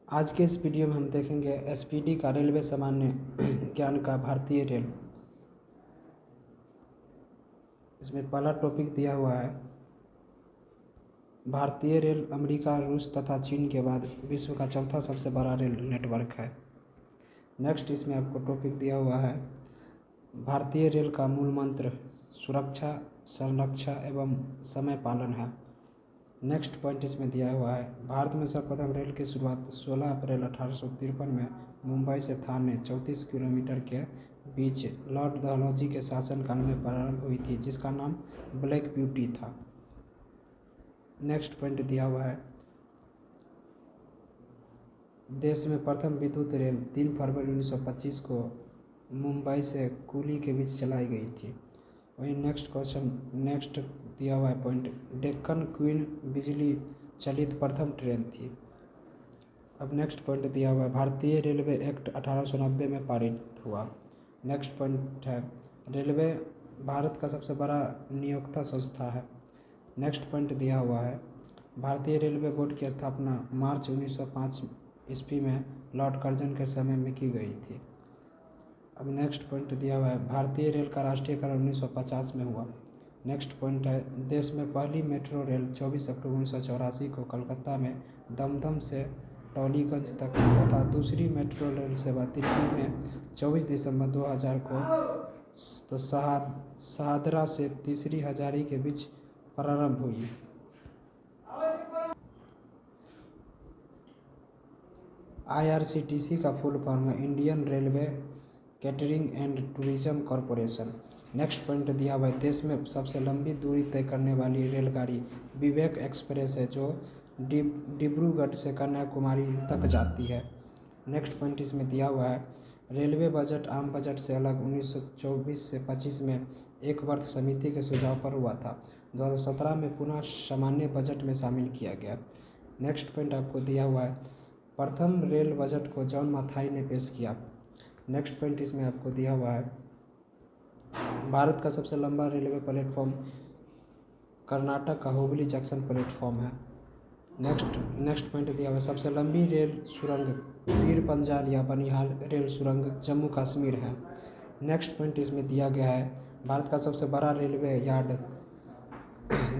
आज के इस वीडियो में हम देखेंगे एसपीडी का रेलवे सामान्य ज्ञान का भारतीय रेल। इसमें पहला टॉपिक दिया हुआ है, भारतीय रेल अमेरिका, रूस तथा चीन के बाद विश्व का चौथा सबसे बड़ा रेल नेटवर्क है। नेक्स्ट इसमें आपको टॉपिक दिया हुआ है, भारतीय रेल का मूल मंत्र सुरक्षा, संरक्षा एवं समय पालन है। नेक्स्ट पॉइंट इसमें दिया हुआ है, भारत में सर्वप्रथम रेल की शुरुआत 16 अप्रैल 1853 में मुंबई से थाने 34 किलोमीटर के बीच लॉर्ड डलहौजी के शासनकाल में प्रारंभ हुई थी, जिसका नाम ब्लैक ब्यूटी था। नेक्स्ट पॉइंट दिया हुआ है, देश में प्रथम विद्युत रेल 3 फरवरी 1925 को मुंबई से कुली के बीच चलाई गई थी। वही नेक्स्ट दिया हुआ है पॉइंट, डेक्कन क्वीन बिजली चलित प्रथम ट्रेन थी। अब नेक्स्ट पॉइंट दिया हुआ है, भारतीय रेलवे एक्ट 1890 में पारित हुआ। नेक्स्ट पॉइंट है, रेलवे भारत का सबसे बड़ा नियोक्ता संस्था है। नेक्स्ट पॉइंट दिया हुआ है, भारतीय रेलवे बोर्ड की स्थापना मार्च 1905 ईस्वी में लॉर्ड कर्जन के समय में की गई थी। अब नेक्स्ट पॉइंट दिया हुआ है, भारतीय रेल का राष्ट्रीयकरण 1950 में हुआ। नेक्स्ट पॉइंट है, देश में पहली मेट्रो रेल 24 अक्टूबर 1984 को कलकत्ता में दमदम से टॉलीगंज तक तथा दूसरी मेट्रो रेल सेवा दिल्ली में 24 दिसंबर 2000 को शहादरा से तीसरी हजारी के बीच प्रारंभ हुई। IRCTC का फुल फॉर्म है Indian railway catering and tourism corporation. Next point दिया हुआ है, देश में सबसे लंबी दूरी तय करने वाली रेलगाड़ी विवेक एक्सप्रेस है, जो डिब्रूगढ़ से कन्याकुमारी तक जाती है। नेक्स्ट पॉइंट इसमें दिया हुआ है, रेलवे बजट आम बजट से अलग 1924 से 25 में एक वर्ग समिति के सुझाव पर हुआ था। 2017 में पुनः सामान्य बजट में शामिल किया गया। नेक्स्ट पॉइंट आपको दिया हुआ है, प्रथम रेल बजट को जॉन मथाई ने पेश किया। नेक्स्ट पॉइंट इसमें आपको दिया हुआ है, भारत का सबसे लंबा रेलवे प्लेटफॉर्म कर्नाटक का हुबली जंक्शन प्लेटफॉर्म है। नेक्स्ट पॉइंट दिया हुआ है, सबसे लंबी रेल सुरंग पीर पंजाल या बनिहाल रेल सुरंग जम्मू कश्मीर है। नेक्स्ट पॉइंट इसमें दिया गया है, भारत का सबसे बड़ा रेलवे यार्ड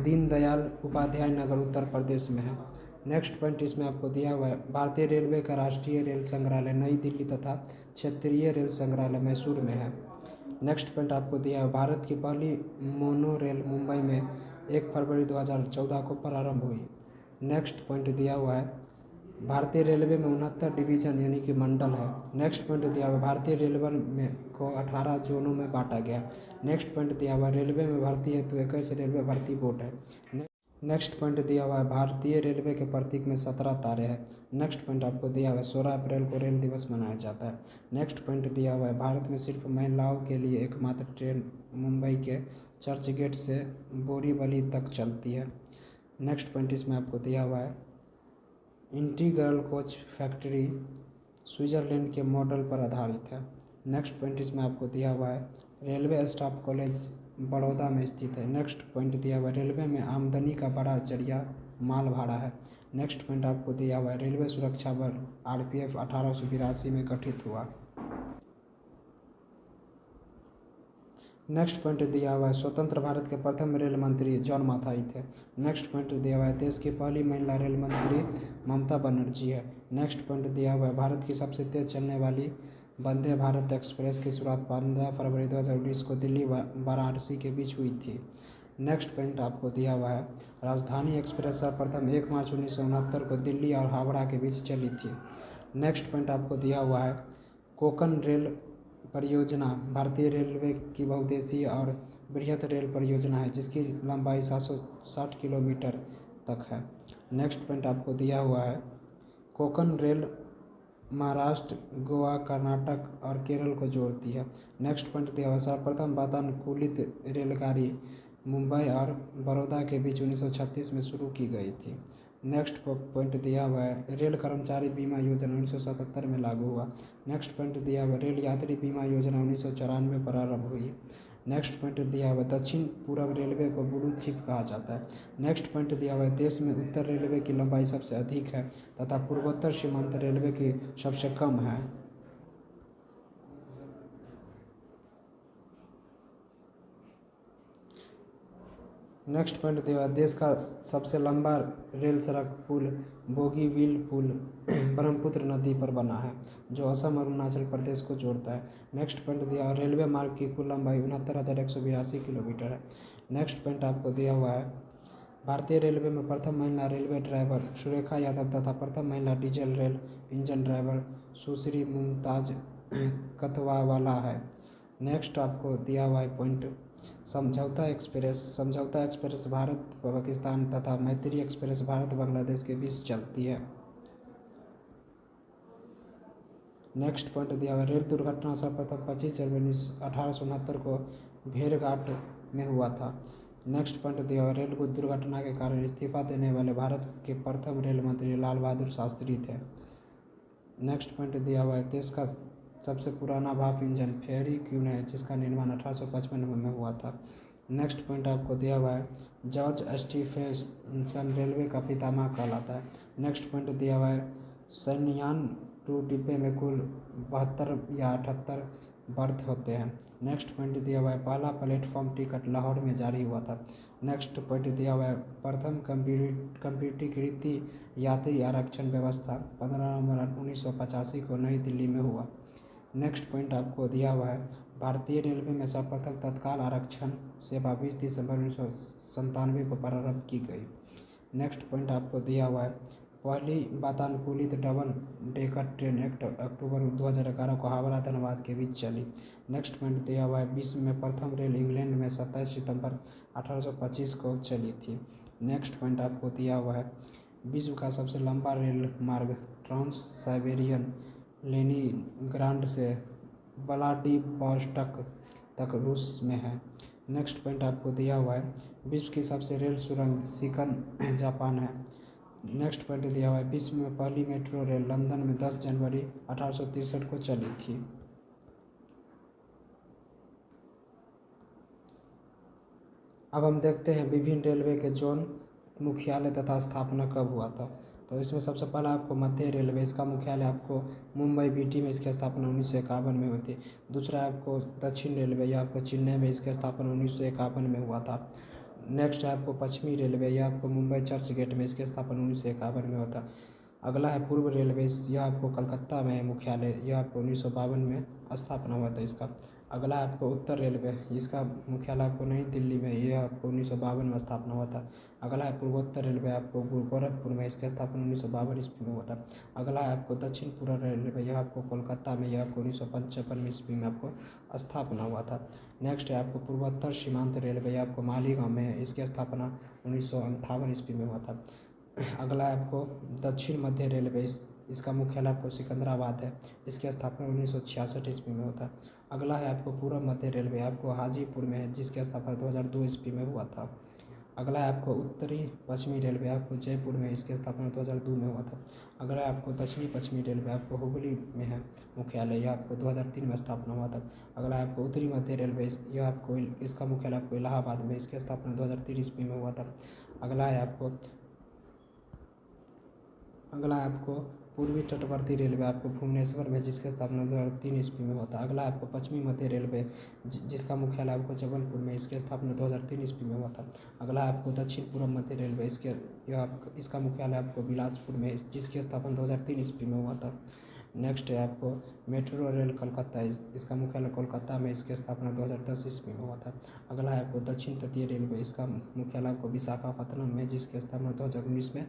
दीनदयाल उपाध्याय नगर उत्तर प्रदेश में है। नेक्स्ट पॉइंट इसमें आपको दिया हुआ है, भारतीय रेलवे का राष्ट्रीय रेल संग्रहालय नई दिल्ली तथा क्षेत्रीय रेल संग्रहालय मैसूर में है। नेक्स्ट पॉइंट आपको दिया है, भारत की पहली मोनो रेल मुंबई में 1 फरवरी 2014 को प्रारंभ हुई। नेक्स्ट पॉइंट दिया हुआ है, भारतीय रेलवे में 69 डिवीजन यानी कि मंडल है। नेक्स्ट पॉइंट दिया हुआ है, भारतीय रेलवे में को 18 जोनों में बांटा गया। नेक्स्ट पॉइंट दिया हुआ है, रेलवे में भर्ती हेतु 21 रेलवे भर्ती बोर्ड है। नेक्स्ट पॉइंट दिया हुआ है, भारतीय रेलवे के प्रतीक में 17 तारे हैं। नेक्स्ट पॉइंट आपको दिया हुआ है, 16 अप्रैल को रेल दिवस मनाया जाता है। नेक्स्ट पॉइंट दिया हुआ है, भारत में सिर्फ महिलाओं के लिए एकमात्र ट्रेन मुंबई के चर्च गेट से बोरीवली तक चलती है। नेक्स्ट पॉइंट इसमें आपको दिया हुआ है, इंटीग्रल कोच फैक्ट्री स्विट्जरलैंड के मॉडल पर आधारित है। नेक्स्ट पॉइंट इसमें आपको दिया हुआ है, रेलवे स्टाफ कॉलेज बड़ौदा में स्थित है। नेक्स्ट पॉइंट दिया हुआ है, रेलवे में आमदनी का बड़ा जरिया माल भाड़ा है। नेक्स्ट पॉइंट आपको दिया हुआ है, रेलवे सुरक्षा बल RPF 1882 में गठित हुआ। नेक्स्ट पॉइंट दिया हुआ है, स्वतंत्र भारत के प्रथम रेल मंत्री जॉन मथाई थे। नेक्स्ट पॉइंट दिया हुआ है, देश की पहली महिला रेल मंत्री ममता बनर्जी है। नेक्स्ट पॉइंट दिया हुआ है, भारत की सबसे तेज चलने वाली वंदे भारत एक्सप्रेस की शुरुआत 15 फरवरी 2019 को दिल्ली वाराणसी के बीच हुई थी। नेक्स्ट पॉइंट आपको दिया हुआ है, राजधानी एक्सप्रेस सर्वप्रथम 1 मार्च 1969 को दिल्ली और हावड़ा के बीच चली थी। नेक्स्ट पॉइंट आपको दिया हुआ है, कोंकण रेल परियोजना भारतीय रेलवे की बहुउद्देशीय और बृहत रेल परियोजना है, जिसकी लंबाई 760 किलोमीटर तक है। नेक्स्ट पॉइंट आपको दिया हुआ है, कोंकण रेल महाराष्ट्र, गोवा, कर्नाटक और केरल को जोड़ती है। नेक्स्ट पॉइंट दिया हुआ है, सर्वप्रथम वातानुकूलित रेलगाड़ी मुंबई और बड़ौदा के बीच 1936 में शुरू की गई थी। नेक्स्ट पॉइंट दिया हुआ है, रेल कर्मचारी बीमा योजना 1977 में लागू हुआ। नेक्स्ट पॉइंट दिया हुआ है, रेल यात्री बीमा योजना 1994 में प्रारंभ हुई। नेक्स्ट पॉइंट दिया हुआ है दक्षिण पूर्व रेलवे को ब्लू चिप कहा जाता है। नेक्स्ट पॉइंट दिया हुआ है देश में उत्तर रेलवे की लंबाई सबसे अधिक है तथा पूर्वोत्तर सीमांत रेलवे की सबसे कम है। नेक्स्ट पॉइंट दिया हुआ है देश का सबसे लंबा रेल सड़क पुल बोगीबील पुल ब्रह्मपुत्र नदी पर बना है जो असम और अरुणाचल प्रदेश को जोड़ता है। नेक्स्ट पॉइंट दिया हुआ है रेलवे मार्ग की कुल लंबाई 69,182 किलोमीटर है। नेक्स्ट पॉइंट आपको दिया हुआ है भारतीय रेलवे में प्रथम महिला रेलवे ड्राइवर सुरेखा यादव तथा प्रथम महिला डीजल रेल इंजन ड्राइवर सुश्री मुमताज कथवावाला है। नेक्स्ट आपको दिया हुआ है पॉइंट समझौता एक्सप्रेस भारत पाकिस्तान तथा मैत्री एक्सप्रेस भारत बांग्लादेश के बीच चलती है। नेक्स्ट पॉइंट दिया हुआ रेल दुर्घटना सर्वप्रथम 25 जनवरी 1869 को भेड़घाट में हुआ था। नेक्स्ट पॉइंट दिया हुआ रेल दुर्घटना के कारण इस्तीफा देने वाले भारत के प्रथम रेल मंत्री लाल बहादुर शास्त्री थे। नेक्स्ट पॉइंट दिया हुआ है देश का सबसे पुराना भाप इंजन फेयरी क्यून है जिसका निर्माण 1855 में हुआ था। नेक्स्ट पॉइंट आपको दिया हुआ है जॉर्ज स्टीफेंसन रेलवे का पितामह कहलाता है। नेक्स्ट पॉइंट दिया हुआ है चंद्रयान 2 डिब्बे में कुल 72 या 78 बर्थ होते हैं। नेक्स्ट पॉइंट दिया हुआ है पहला प्लेटफॉर्म टिकट लाहौर में जारी हुआ था। नेक्स्ट पॉइंट दिया हुआ है प्रथम कंप्यूटरीकृत यात्री आरक्षण व्यवस्था 15 नवंबर 1985 को नई दिल्ली में हुआ। नेक्स्ट पॉइंट आपको दिया हुआ है भारतीय रेलवे में सर्वप्रथम तत्काल आरक्षण सेवा 20 दिसंबर 1997 को प्रारंभ की गई। नेक्स्ट पॉइंट आपको दिया हुआ है पहली वातानुकूलित डबल डेकर ट्रेन अक्टूबर 2011 को हावड़ा धनबाद के बीच चली। नेक्स्ट पॉइंट दिया हुआ है विश्व में प्रथम रेल इंग्लैंड में 27 सितंबर 1825 को चली थी। नेक्स्ट पॉइंट आपको दिया हुआ है विश्व का सबसे लंबा रेल मार्ग ट्रांस साइबेरियन लेनिनग्राड से व्लादिवोस्टोक तक रूस में है। नेक्स्ट पॉइंट आपको दिया हुआ है विश्व की सबसे रेल सुरंग शिकन जापान है। नेक्स्ट पॉइंट दिया हुआ है विश्व में पहली मेट्रो रेल लंदन में 10 जनवरी 1863 को चली थी। अब हम देखते हैं विभिन्न रेलवे के जोन मुख्यालय तथा स्थापना कब हुआ था। तो इसमें सबसे पहला आपको मध्य रेलवे इसका मुख्यालय आपको मुंबई बीटी में इसकी स्थापना 1951 में हुई थी। दूसरा आपको दक्षिण रेलवे यह आपको चेन्नई में इसकी स्थापना 1951 में हुआ था। नेक्स्ट है आपको पश्चिमी रेलवे यह आपको मुंबई चर्च गेट में इसकी स्थापना 1951 में हुआ था। अगला है पूर्व रेलवे यह आपको कलकत्ता में है मुख्यालय यह आपको 1952 में स्थापना हुआ था इसका। अगला है आपको उत्तर रेलवे इसका मुख्यालय आपको नई दिल्ली में यह आपको 1952 में स्थापना हुआ था। अगला है पूर्वोत्तर रेलवे आपको गोरखपुर में इसकी स्थापना 1952 ईस्वी में हुआ था। अगला है आपको दक्षिण पूर्व रेलवे यह आपको कोलकाता में यह आपको 1955 ईस्वी में आपको स्थापना हुआ था। नेक्स्ट है आपको पूर्वोत्तर सीमांत रेलवे यह आपको मालीगांव में है इसकी स्थापना 1958 ईस्वी में हुआ था। अगला है आपको दक्षिण मध्य रेलवे इसका मुख्यालय आपको सिकंदराबाद है इसकी स्थापना 1966 ईस्वी में होता है। अगला है आपको पूर्व मध्य रेलवे आपको हाजीपुर में है जिसकी स्थापना 2002 ईस्वी में हुआ था। अगला है आपको उत्तरी पश्चिमी रेलवे आपको जयपुर में इसकी स्थापना 2002 में हुआ था। अगला है आपको दक्षिणी पश्चिमी रेलवे आपको हुबली में है मुख्यालय यह आपको 2003 में स्थापना हुआ था। अगला है आपको उत्तरी मध्य रेलवे यह आपको इसका मुख्यालय आपको इलाहाबाद में इसकी स्थापना 2003 ईस्वी में हुआ था। अगला है आपको पूर्वी तटवर्ती रेलवे आपको भुवनेश्वर में जिसकी स्थापना 2003 ईस्वी में होता है। अगला आपको पश्चिमी मध्य रेलवे जिसका मुख्यालय आपको जबलपुर में इसकी स्थापना 2003 ईस्वी में हुआ था। अगला आपको दक्षिण पूर्व मध्य रेलवे इसका मुख्यालय आपको बिलासपुर में जिसकी स्थापना 2003 ईस्वी में हुआ था। नेक्स्ट है आपको मेट्रो रेल कलकत्ता इसका मुख्यालय कोलकाता में इसकी स्थापना 2010 ईस्वी में हुआ था। अगला है आपको दक्षिण तटीय रेलवे इसका मुख्यालय आपको विशाखापत्तनम में जिसकी स्थापना 2019 में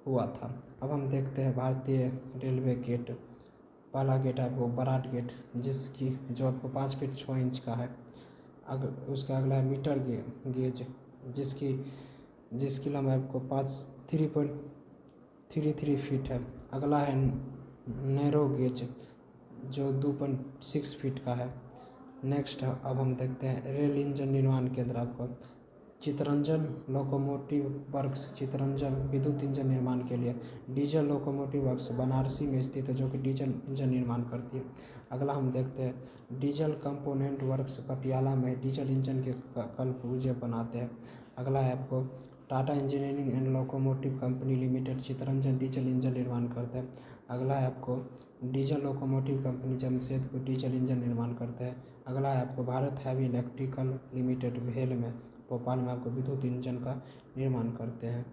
हुआ था। अब हम देखते हैं भारतीय रेलवे गेट। पहला गेट आपको बराट गेट जो आपको 5 फीट 6 इंच का है। उसका अगला है मीटर गेज जिसकी लंबाई आपको 3.33 फीट है। अगला है नैरो गेज जो 2.6 फीट का है। नेक्स्ट अब हम देखते हैं रेल इंजन निर्माण केंद्र आपको चितरंजन लोकोमोटिव वर्क्स चितरंजन विद्युत इंजन निर्माण के लिए। डीजल लोकोमोटिव वर्क्स बनारसी में स्थित है, जो कि डीजल इंजन निर्माण करती है। अगला हम देखते हैं डीजल कंपोनेंट वर्क्स पटियाला में डीजल इंजन के कल पुर्जे बनाते हैं। अगला है आपको Tata engineering and locomotive company limited Chittaranjan diesel engine निर्माण करते हैं। अगला है आपको diesel locomotive company Jamshedpur diesel engine निर्माण करते हैं। अगला है आपको भारत हैवी इलेक्ट्रिकल लिमिटेड भेल में भोपाल में आपको विद्युत इंजन का निर्माण करते हैं।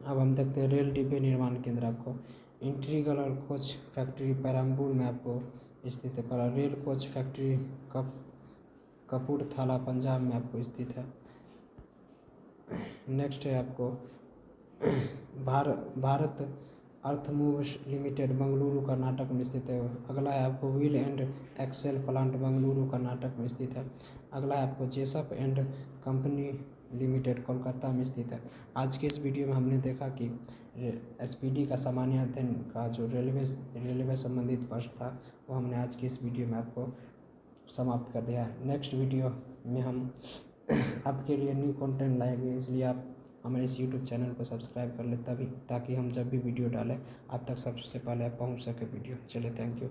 अब हम देखते हैं रेल डिब्बे निर्माण केंद्र आपको इंटीग्रल और कोच फैक्ट्री पेरम्बूर में आपको स्थित है। पर rail coach factory Kapurthala Punjab में आपको स्थित है। नेक्स्ट है आपको भारत अर्थमूव्स लिमिटेड बेंगलुरु कर्नाटक में स्थित है। अगला है आपको wheel and axle plant Bengaluru Karnataka में स्थित है। अगला है आपको Jessop and company limited Kolkata में स्थित है। आज के इस वीडियो में हमने देखा कि एसपीडी का सामान्य अध्ययन का जो रेलवे संबंधित प्रश्न था वो हमने आज की इस वीडियो में आपको समाप्त कर दिया है। नेक्स्ट वीडियो में हम आपके लिए न्यू कंटेंट लाएंगे, इसलिए आप हमारे इस यूट्यूब चैनल को सब्सक्राइब कर ले तभी, ताकि हम जब भी वीडियो डालें आप तक सबसे पहले पहुंच सके वीडियो। चलिए, थैंक यू।